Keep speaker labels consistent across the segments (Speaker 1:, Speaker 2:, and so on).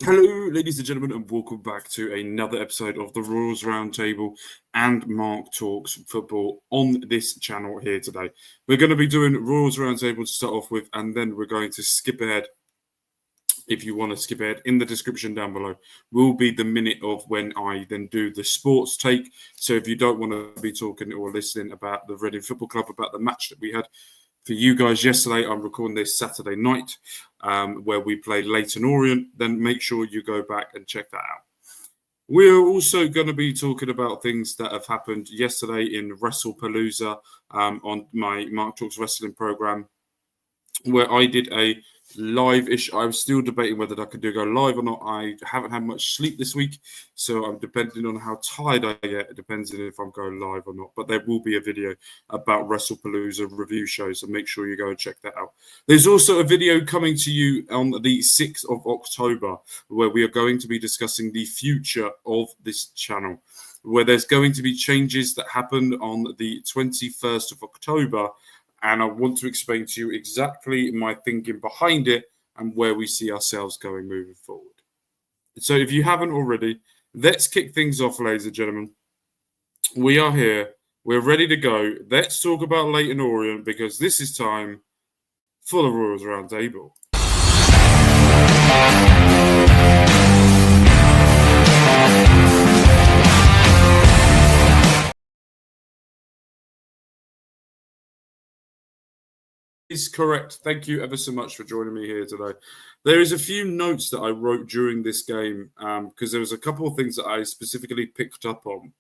Speaker 1: Hello, ladies and gentlemen, and welcome back to another episode of the Royals Roundtable and Mark Talks Football on this channel here today. We're going to be doing Royals Roundtable to start off with, and then we're going to skip ahead. If you want to skip ahead, in the description down below will be the minute of when I then do the sports take. So if you don't want to be talking or listening about the Reading Football Club, about the match that we had for you guys yesterday, I'm recording this Saturday night where we played Leyton Orient, then make sure you go back and check that out. We're also going to be talking about things that have happened yesterday in WrestlePalooza on my Mark Talks Wrestling program, where I did a live-ish. I was still debating whether I could go live or not. I haven't had much sleep this week, so I'm depending on how tired I get. It depends on if I'm going live or not. But there will be a video about WrestlePalooza review show, so make sure you go and check that out. There's also a video coming to you on the 6th of October, where we are going to be discussing the future of this channel, where there's going to be changes that happened on the 21st of October. And I want to explain to you exactly my thinking behind it and where we see ourselves going moving forward. So if you haven't already, let's kick things off, ladies and gentlemen. We are here. We're ready to go. Let's talk about Leyton Orient, because this is time for the Royals Roundtable. Is correct. Thank you ever so much for joining me here today. There is a few notes that I wrote during this game because there was a couple of things that I specifically picked up on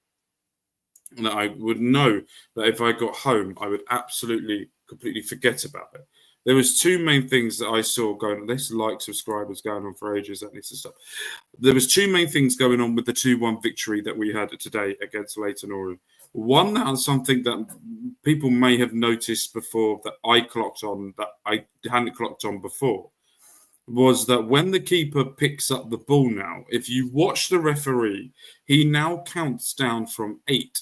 Speaker 1: that I would know that if I got home, I would absolutely, completely forget about it. There was two main things that I saw going on. This subscribers going on for ages. That needs to stop. There was two main things going on with the 2-1 victory that we had today against Leyton Orient. One, that was something that people may have noticed before that I clocked on, that I hadn't clocked on before, was that when the keeper picks up the ball now, if you watch the referee, he now counts down from 8,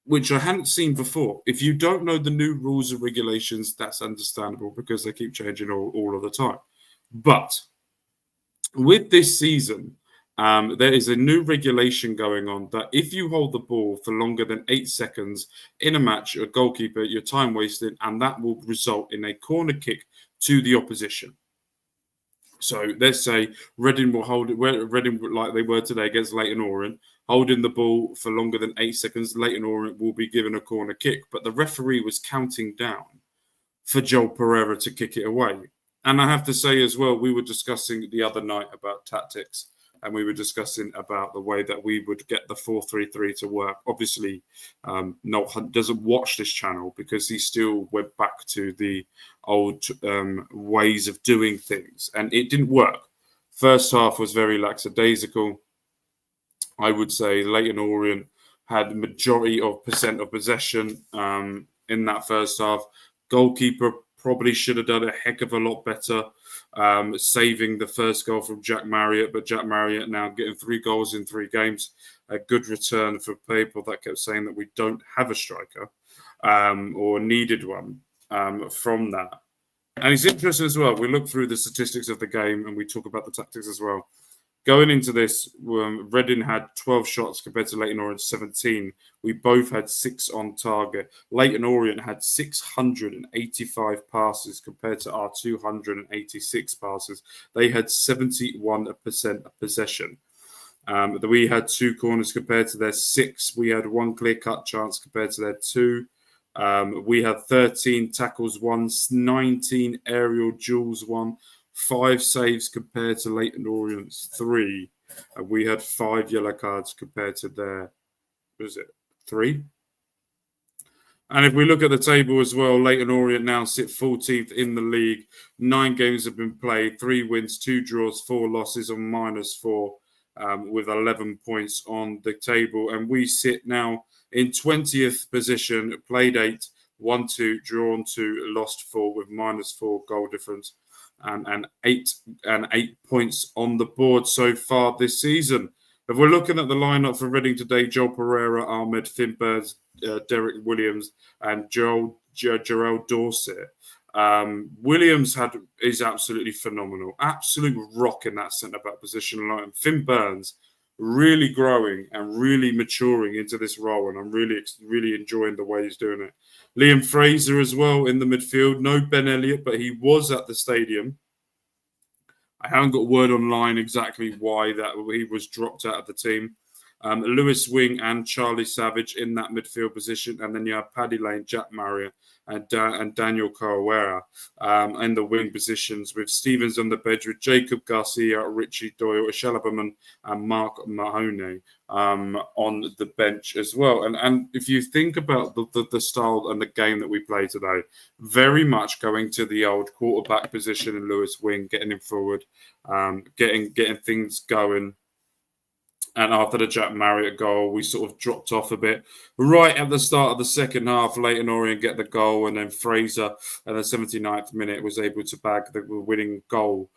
Speaker 1: which I hadn't seen before. If you don't know the new rules and regulations, that's understandable because they keep changing all of the time. But with this season, there is a new regulation going on that if you hold the ball for longer than 8 seconds in a match, a goalkeeper, you're time wasted, and that will result in a corner kick to the opposition. So let's say Reading will hold it. Reading, like they were today against Leyton Orient, holding the ball for longer than 8 seconds, Leyton Orient will be given a corner kick. But the referee was counting down for Joel Pereira to kick it away. And I have to say as well, we were discussing the other night about tactics, and we were discussing about the way that we would get the 4-3-3 to work. Obviously, Noel Hunt doesn't watch this channel because he still went back to the old ways of doing things, and it didn't work. First half was very lackadaisical. I would say Leyton Orient had majority of percent of possession in that first half. Goalkeeper probably should have done a heck of a lot better, saving the first goal from Jack Marriott. But Jack Marriott now getting 3 goals in 3 games. A good return for people that kept saying that we don't have a striker or needed one from that. And it's interesting as well. We look through the statistics of the game and we talk about the tactics as well. Going into this, Reading had 12 shots compared to Leyton Orient 17. We both had 6 on target. Leyton Orient had 685 passes compared to our 286 passes. They had 71% of possession. We had 2 corners compared to their 6. We had 1 clear-cut chance compared to their 2. We had 13 tackles won, 19 aerial duels won, 5 saves compared to Leyton Orient's 3. And we had 5 yellow cards compared to their, 3? And if we look at the table as well, Leyton Orient now sit 14th in the league. 9 games have been played, 3 wins, 2 draws, 4 losses on -4, with 11 points on the table. And we sit now in 20th position, played 8, won 2, drawn 2, lost 4 with -4 goal difference. And 8 points on the board so far this season. If we're looking at the lineup for Reading today, Joel Pereira, Ahmed, Finn Birds, Derek Williams, and Gerald Dorset. Williams is absolutely phenomenal, absolute rock in that centre back position. Like Finn Burns, really growing and really maturing into this role, and I'm really enjoying the way he's doing it. Liam Fraser as well in the midfield. No Ben Elliott, but he was at the stadium. I haven't got word online exactly why that he was dropped out of the team. Lewis Wing and Charlie Savage in that midfield position, and then you have Paddy Lane, Jack Marriott, and Daniel Caruera in the wing positions, with Stevens on the bench, with Jacob Garcia, Richie Doyle, Shalaberman, and Mark Mahoney on the bench as well. And if you think about the style and the game that we play today, very much going to the old quarterback position in Lewis Wing, getting him forward, getting things going. And after the Jack Marriott goal, we sort of dropped off a bit. Right at the start of the second half, Leyton Orient get the goal, and then Fraser at the 79th minute was able to bag the winning goal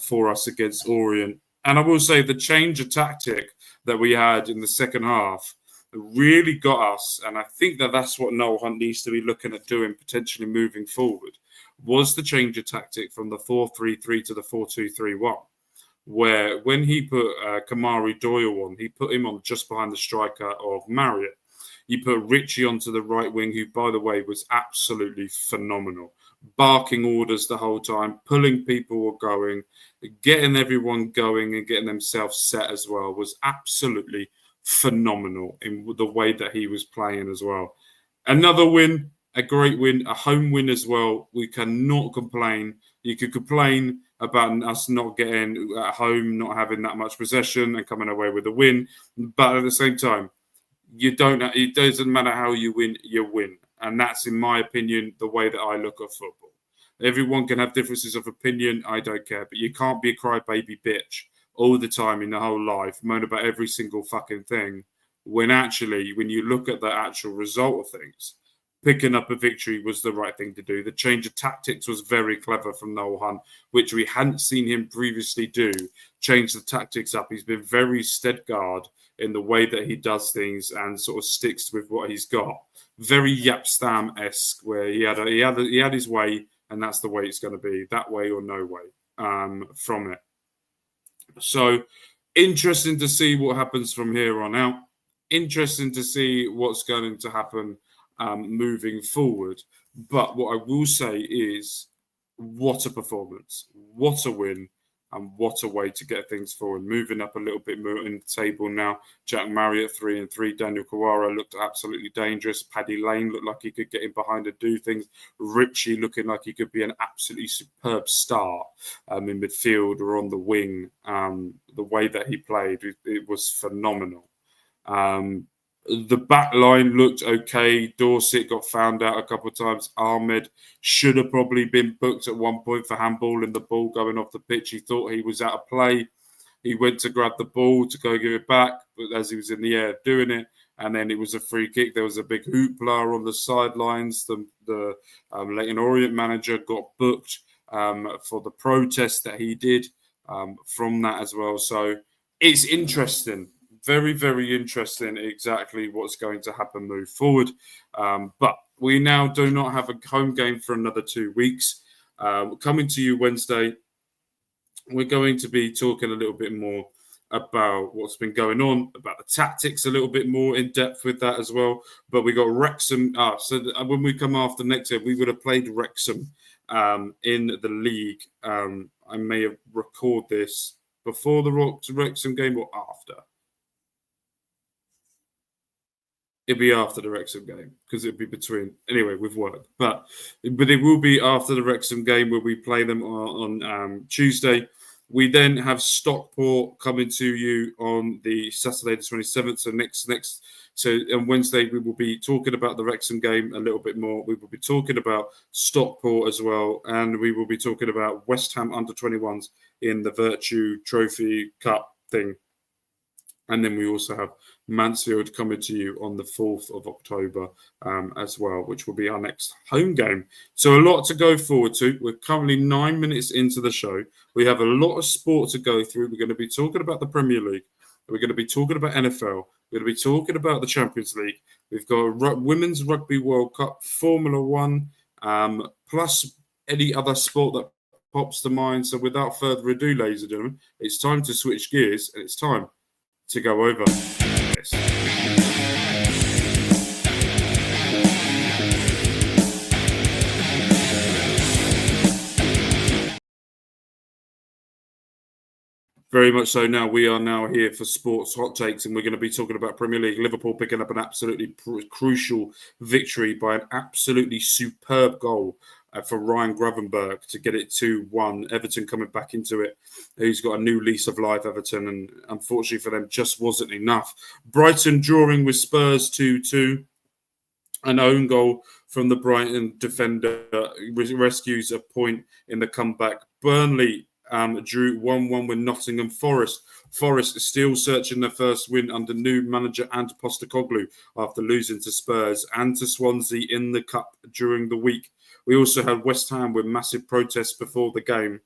Speaker 1: for us against Orient. And I will say the change of tactic that we had in the second half really got us, and I think that's what Noel Hunt needs to be looking at doing, potentially moving forward, was the change of tactic from the 4-3-3 to the 4-2-3-1. Where when he put Kamari Doyle on, he put him on just behind the striker of Marriott. He put Richie onto the right wing, who, by the way, was absolutely phenomenal. Barking orders the whole time, pulling people going, getting everyone going and getting themselves set as well, was absolutely phenomenal in the way that he was playing as well. Another win, a great win, a home win as well. We cannot complain. You could complain about us not getting at home, not having that much possession and coming away with a win. But at the same time, it doesn't matter how you win, you win. And that's, in my opinion, the way that I look at football. Everyone can have differences of opinion. I don't care. But you can't be a crybaby bitch all the time in the whole life, moan about every single fucking thing. When actually, when you look at the actual result of things, picking up a victory was the right thing to do. The change of tactics was very clever from Noel Hunt, which we hadn't seen him previously do. Change the tactics up. He's been very steadguard in the way that he does things and sort of sticks with what he's got. Very Yap Stam-esque, where he had his way, and that's the way it's going to be. That way or no way from it. So interesting to see what happens from here on out. Interesting to see what's going to happen moving forward. But what I will say is, what a performance, what a win, and what a way to get things forward. Moving up a little bit more in the table now. Jack Marriott 3-3. Daniel Caruera looked absolutely dangerous. Paddy Lane looked like he could get in behind and do things. Richie looking like he could be an absolutely superb star in midfield or on the wing. The way that he played, it was phenomenal. The back line looked okay. Dorset got found out a couple of times. Ahmed should have probably been booked at one point for handballing the ball going off the pitch. He thought he was out of play. He went to grab the ball to go give it back, but as he was in the air doing it, and then it was a free kick. There was a big hoopla on the sidelines. The Leyton Orient manager got booked for the protest that he did from that as well. So it's interesting. Very, very interesting exactly what's going to happen move forward. But we now do not have a home game for another 2 weeks. Coming to you Wednesday, we're going to be talking a little bit more about what's been going on, about the tactics a little bit more in depth with that as well. But we got Wrexham. So when we come after next year, we would have played Wrexham in the league. I may have record this before the Wrexham game or after. It'd be after the Wrexham game because it'd be between anyway with work, but it will be after the Wrexham game where we play them on Tuesday. We then have Stockport coming to you on the Saturday the 27th. So on Wednesday we will be talking about the Wrexham game a little bit more. We will be talking about Stockport as well, and we will be talking about West Ham under-21s in the Virtue Trophy Cup thing. And then we also have Mansfield coming to you on the 4th of October as well, which will be our next home game. So a lot to go forward to. We're currently 9 minutes into the show. We have a lot of sport to go through. We're going to be talking about the Premier League. We're going to be talking about NFL. We're going to be talking about the Champions League. We've got Women's Rugby World Cup, Formula 1, plus any other sport that pops to mind. So without further ado, ladies and gentlemen, it's time to switch gears and it's time to go over this. Very much so. Now we are now here for sports hot takes, and we're going to be talking about Premier League. Liverpool picking up an absolutely crucial victory by an absolutely superb goal for Ryan Gravenberch to get it 2-1. Everton coming back into it. He's got a new lease of life, Everton, and unfortunately for them, just wasn't enough. Brighton drawing with Spurs 2-2. An own goal from the Brighton defender rescues a point in the comeback. Burnley drew 1-1 with Nottingham Forest. Forest is still searching their first win under new manager Ante Postecoglou after losing to Spurs and to Swansea in the Cup during the week. We also had West Ham with massive protests before the game.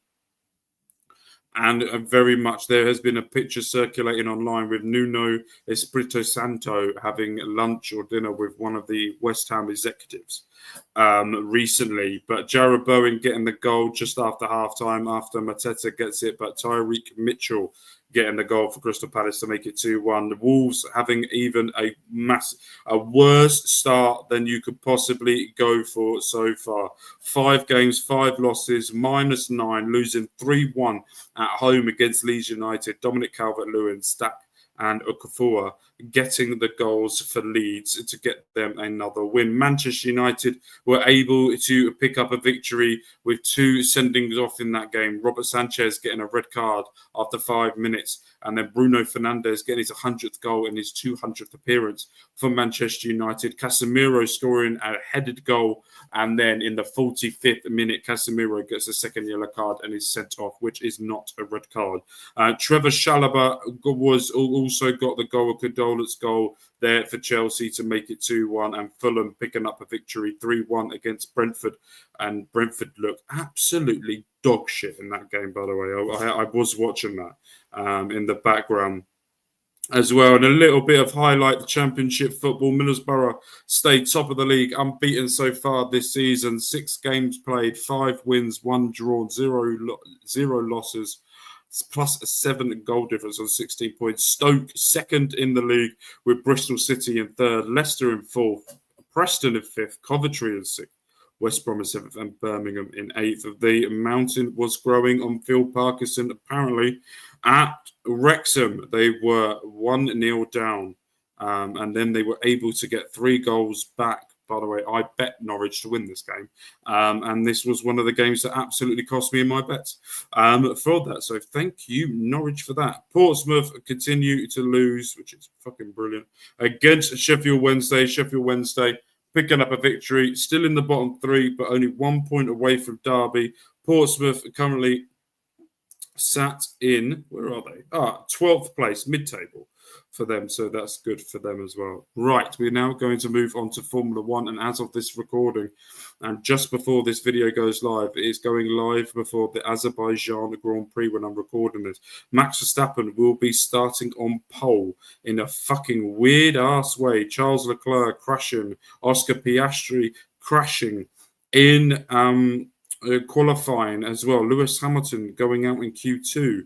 Speaker 1: And very much there has been a picture circulating online with Nuno Espirito Santo having lunch or dinner with one of the West Ham executives recently. But Jarrod Bowen getting the goal just after half-time after Mateta gets it. But Tyreek Mitchell getting the goal for Crystal Palace to make it 2-1. The Wolves having even a worse start than you could possibly go for so far. 5 games, 5 losses, -9, losing 3-1 at home against Leeds United. Dominic Calvert-Lewin, Stack and Okafor getting the goals for Leeds to get them another win. Manchester United were able to pick up a victory with 2 sendings off in that game. Robert Sanchez getting a red card after 5 minutes, and then Bruno Fernandes getting his 100th goal in his 200th appearance for Manchester United. Casemiro scoring a headed goal, and then in the 45th minute, Casemiro gets a second yellow card and is sent off, which is not a red card. Trevor Chalobah was also got the goal, a condolence goal there for Chelsea to make it 2-1, and Fulham picking up a victory 3-1 against Brentford. And Brentford looked absolutely dog shit in that game, by the way. I was watching that in the background as well. And a little bit of highlight, the Championship football. Middlesbrough stayed top of the league, unbeaten so far this season. 6 games played, 5 wins, 1 draw, 0 losses, plus a 7 goal difference on 16 points. Stoke second in the league with Bristol City in third, Leicester in fourth, Preston in fifth, Coventry in sixth, West Brom in 7th and Birmingham in 8th. The mountain was growing on Phil Parkinson, apparently. At Wrexham, they were 1-0 down, and then they were able to get 3 goals back. By the way, I bet Norwich to win this game, and this was one of the games that absolutely cost me in my bets for that. So thank you, Norwich, for that. Portsmouth continue to lose, which is fucking brilliant, against Sheffield Wednesday. Sheffield Wednesday picking up a victory, still in the bottom 3, but only 1 point away from Derby. Portsmouth currently sat in, where are they? 12th place, mid-table for them. So that's good for them as well. Right, we're now going to move on to Formula One. And as of this recording, and just before this video goes live, it is going live before the Azerbaijan Grand Prix when I'm recording this. Max Verstappen will be starting on pole in a fucking weird-ass way. Charles Leclerc crashing, Oscar Piastri crashing in qualifying as well. Lewis Hamilton going out in Q2.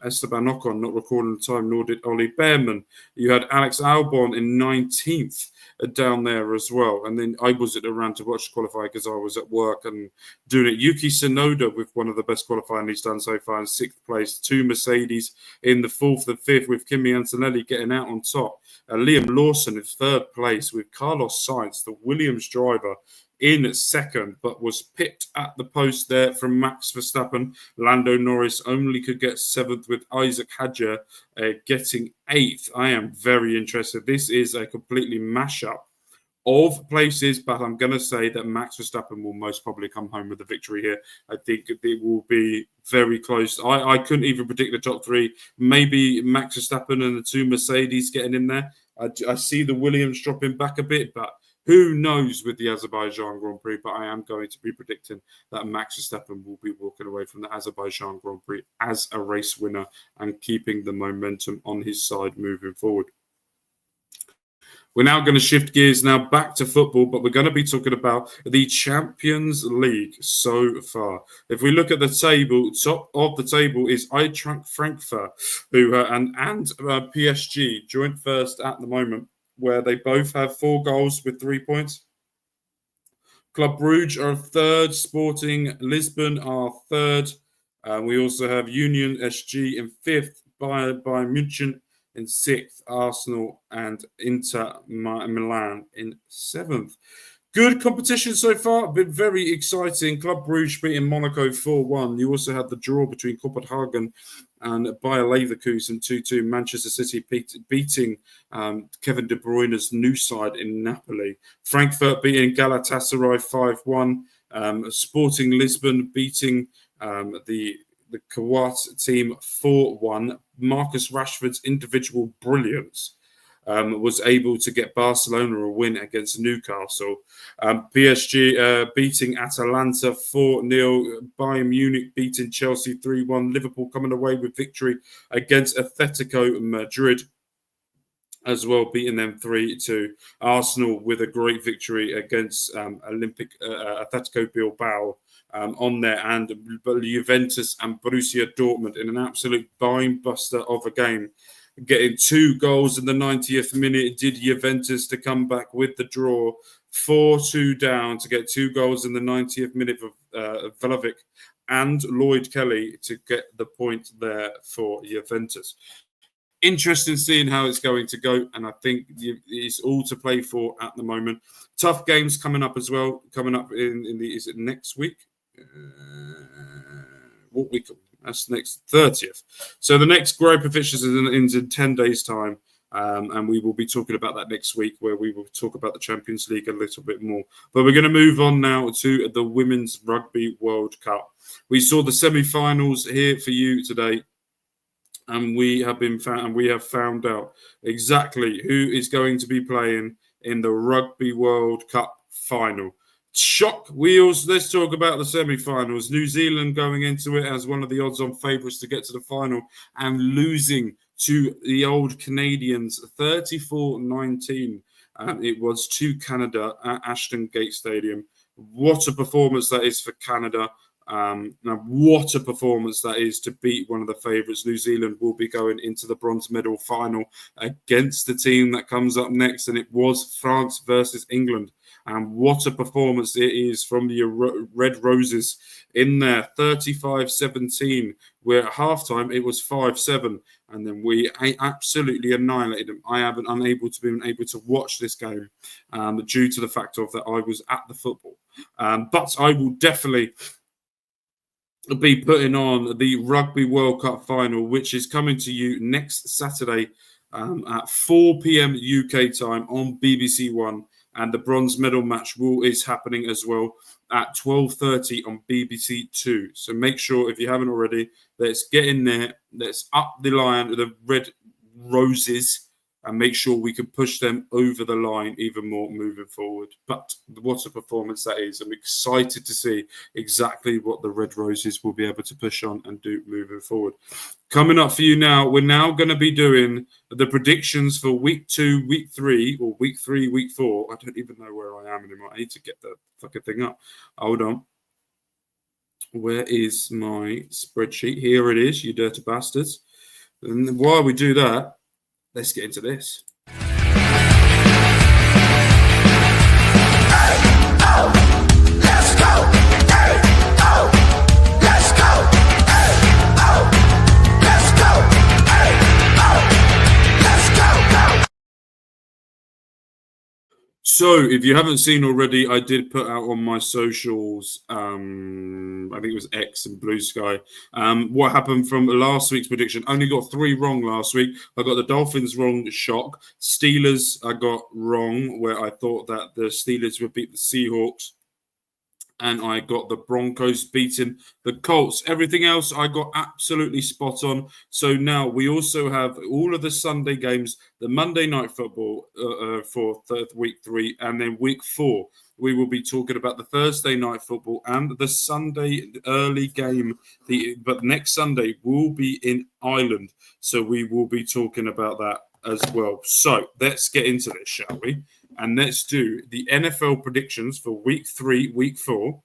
Speaker 1: Esteban Ocon not recording the time, nor did Ollie Behrman. You had Alex Albon in 19th down there as well. And then I wasn't around to watch qualify because I was at work and doing it. Yuki Tsunoda with one of the best qualifying he's done so far in 6th place. 2 Mercedes in the 4th and 5th with Kimi Antonelli getting out on top. Liam Lawson in 3rd place with Carlos Sainz, the Williams driver, in 2nd, but was picked at the post there from Max Verstappen. Lando Norris only could get 7th with Isaac Hadjar getting 8th. I am very interested. This is a completely mashup of places, but I'm going to say that Max Verstappen will most probably come home with the victory here. I think it will be very close. I couldn't even predict the top 3. Maybe Max Verstappen and the 2 Mercedes getting in there. I see the Williams dropping back a bit, but who knows with the Azerbaijan Grand Prix, but I am going to be predicting that Max Verstappen will be walking away from the Azerbaijan Grand Prix as a race winner and keeping the momentum on his side moving forward. We're now going to shift gears now back to football, but we're going to be talking about the Champions League so far. If we look at the table, top of the table is Eintracht Frankfurt, who and PSG joint first at the moment, where they both have 4 goals with 3 points. Club Brugge are third, Sporting Lisbon are third. We also have Union SG in fifth, Bayern München in sixth, Arsenal and Inter Milan in seventh. Good competition so far, been very exciting. Club Brugge beating Monaco 4-1. You also had the draw between Copenhagen and Bayer Leverkusen 2-2. Manchester City beating Kevin De Bruyne's new side in Napoli. Frankfurt beating Galatasaray 5-1. Sporting Lisbon beating the Kuwait team 4-1. Marcus Rashford's individual brilliance was able to get Barcelona a win against Newcastle. PSG beating Atalanta 4-0. Bayern Munich beating Chelsea 3-1. Liverpool coming away with victory against Atletico Madrid as well, beating them 3-2. Arsenal with a great victory against Atletico Bilbao on there, and Juventus and Borussia Dortmund in an absolute bime buster of a game. Getting 2 goals in the 90th minute did Juventus to come back with the draw, 4-2 down to get 2 goals in the 90th minute of Vlahovic and Lloyd Kelly to get the point there for Juventus. Interesting seeing how it's going to go, and I think it's all to play for at the moment. Tough games coming up as well. Coming up in the, is it next week? What week? That's next 30th. So the next group of fixtures is in 10 days' time. And we will be talking about that next week, where we will talk about the Champions League a little bit more. But we're going to move on now to the Women's Rugby World Cup. We saw the semi-finals here for you today, and we have found out exactly who is going to be playing in the Rugby World Cup final. Shock wheels. Let's talk about the semi-finals. New Zealand going into it as one of the odds-on favourites to get to the final and losing to the old Canadians 34-19. It was to Canada at Ashton Gate Stadium. What a performance that is for Canada. Now, what a performance that is to beat one of the favourites. New Zealand will be going into the bronze medal final against the team that comes up next, and it was France versus England. And what a performance it is from the Red Roses in there, 35-17, where at halftime it was 5-7, and then we absolutely annihilated them. I haven't been able to watch this game due to the fact of that I was at the football. But I will definitely be putting on the Rugby World Cup final, which is coming to you next Saturday at 4 p.m. UK time on BBC One. And the bronze medal match is happening as well at 12:30 on BBC Two. So make sure, if you haven't already, let's get in there. Let's up the line with the Red Roses and make sure we can push them over the line even more moving forward. But what a performance that is. I'm excited to see exactly what the Red Roses will be able to push on and do moving forward. Coming up for you now, we're now going to be doing the predictions for week 2, week 3, or week 3, week 4. I don't even know where I am anymore. I need to get the fucking thing up. Hold on. Where is my spreadsheet? Here it is, you dirty bastards. And while we do that, let's get into this.
Speaker 2: Let's go. Let's go. Let's go.
Speaker 1: So, if you haven't seen already, I did put out on my socials, I think it was X and Blue Sky, what happened from last week's prediction. Only got 3 wrong last week. I got the Dolphins wrong, shock. Steelers I got wrong, where I thought that the Steelers would beat the Seahawks. And I got the Broncos beating the Colts. Everything else I got absolutely spot on. So now we also have all of the Sunday games, the Monday night football for week 3, and then week 4. We will be talking about the Thursday night football and the Sunday early game. But next Sunday will be in Ireland. So we will be talking about that as well. So let's get into this, shall we? And let's do the NFL predictions for week 3, week 4.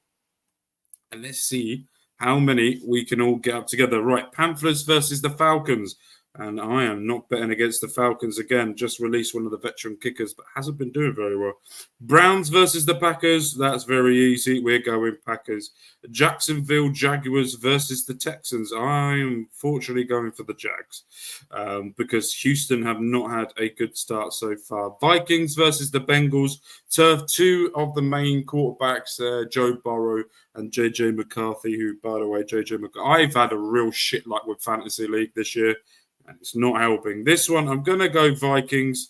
Speaker 1: And let's see how many we can all get up together. Right, Panthers versus the Falcons. And I am not betting against the Falcons again. Just released one of the veteran kickers, but hasn't been doing very well. Browns versus the Packers. That's very easy. We're going Packers. Jacksonville Jaguars versus the Texans. I'm fortunately going for the Jags because Houston have not had a good start so far. Vikings versus the Bengals. Turf, two of the main quarterbacks, Joe Burrow and JJ McCarthy, who, by the way, JJ McCarthy, I've had a real shit luck with Fantasy League this year. And it's not helping. This one, I'm going to go Vikings.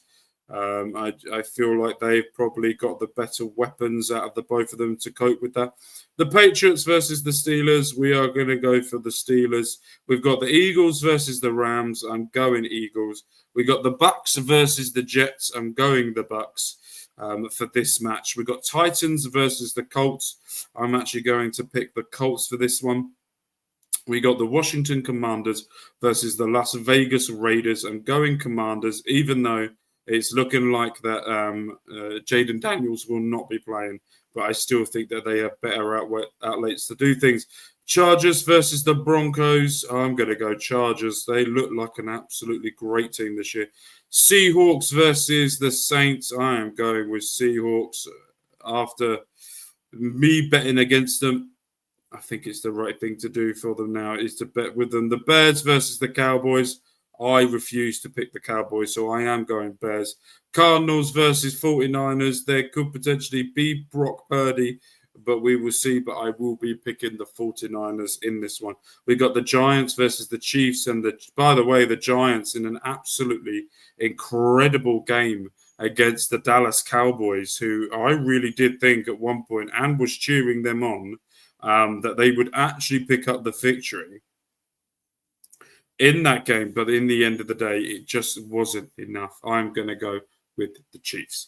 Speaker 1: I feel like they've probably got the better weapons out of the both of them to cope with that. The Patriots versus the Steelers. We are going to go for the Steelers. We've got the Eagles versus the Rams. I'm going Eagles. We got the Bucks versus the Jets. I'm going the Bucks for this match. We've got Titans versus the Colts. I'm actually going to pick the Colts for this one. We got the Washington Commanders versus the Las Vegas Raiders. I'm going Commanders, even though it's looking like that Jaden Daniels will not be playing. But I still think that they have better outlets to do things. Chargers versus the Broncos. I'm going to go Chargers. They look like an absolutely great team this year. Seahawks versus the Saints. I am going with Seahawks. After me betting against them, I think it's the right thing to do for them now is to bet with them. The Bears versus the Cowboys. I refuse to pick the Cowboys, so I am going Bears. Cardinals versus 49ers. There could potentially be Brock Purdy, but we will see. But I will be picking the 49ers in this one. We got the Giants versus the Chiefs. And by the way, the Giants in an absolutely incredible game against the Dallas Cowboys, who I really did think at one point and was cheering them on, that they would actually pick up the victory in that game. But in the end of the day, it just wasn't enough. I'm going to go with the Chiefs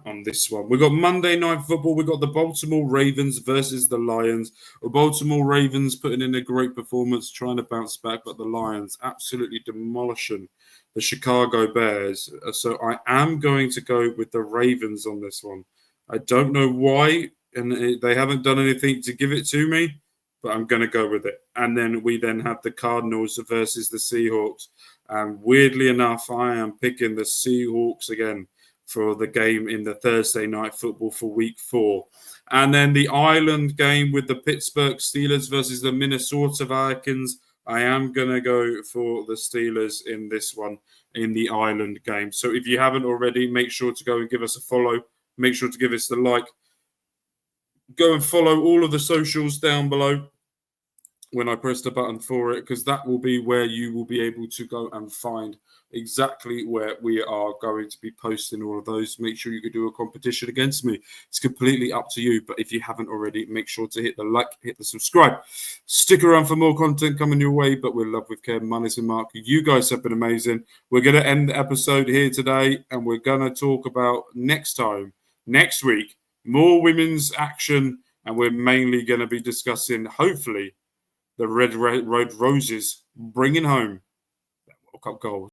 Speaker 1: on this one. We got Monday Night Football. We got the Baltimore Ravens versus the Lions. The Baltimore Ravens putting in a great performance, trying to bounce back, but the Lions absolutely demolishing the Chicago Bears. So I am going to go with the Ravens on this one. I don't know why. And they haven't done anything to give it to me, but I'm going to go with it. And then we then have the Cardinals versus the Seahawks. And weirdly enough, I am picking the Seahawks again for the game in the Thursday Night Football for week 4. And then the Ireland game with the Pittsburgh Steelers versus the Minnesota Vikings. I am going to go for the Steelers in this one in the Ireland game. So if you haven't already, make sure to go and give us a follow. Make sure to give us the like. Go and follow all of the socials down below when I press the button for it, because that will be where you will be able to go and find exactly where we are going to be posting all of those. Make sure you can do a competition against me. It's completely up to you. But if you haven't already, make sure to hit the like, hit the subscribe. Stick around for more content coming your way. But we're Love with Kev, Manis and Mark. You guys have been amazing. We're going to end the episode here today, and we're going to talk about next week, more women's action, and we're mainly going to be discussing, hopefully, the Red Roses bringing home that World Cup gold.